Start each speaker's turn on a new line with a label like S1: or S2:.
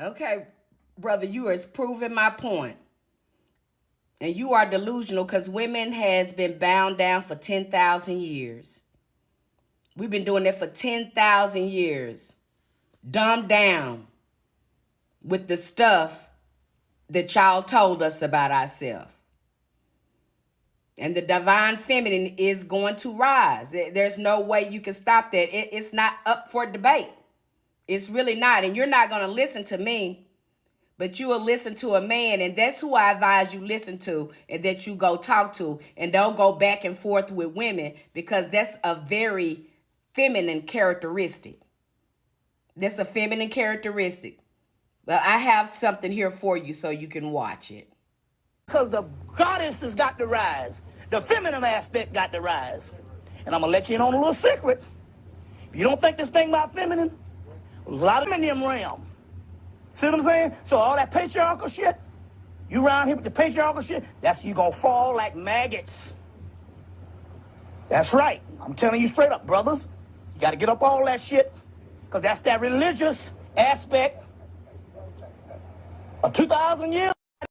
S1: Okay, brother, you is proving my point. And you are delusional because women has been bound down for 10,000 years. We've been doing it for 10,000 years. Dumbed down with the stuff that y'all told us about ourselves. And the divine feminine is going to rise. There's no way you can stop that. It's not up for debate. It's really not. And you're not going to listen to me, but you will listen to a man. And that's who I advise you listen to and that you go talk to. And don't go back and forth with women because that's a very feminine characteristic. That's a feminine characteristic. But I have something here for you so you can watch it.
S2: Because the goddess has got to rise. The feminine aspect got to rise. And I'm going to let you in on a little secret. If you don't think this thing about feminine, there's a lot of them in them realm. See what I'm saying? So all that patriarchal shit, you around here with the patriarchal shit, that's you going to fall like maggots. That's right. I'm telling you straight up, brothers. You got to get up all that shit. Because that's that religious aspect of 2,000 years.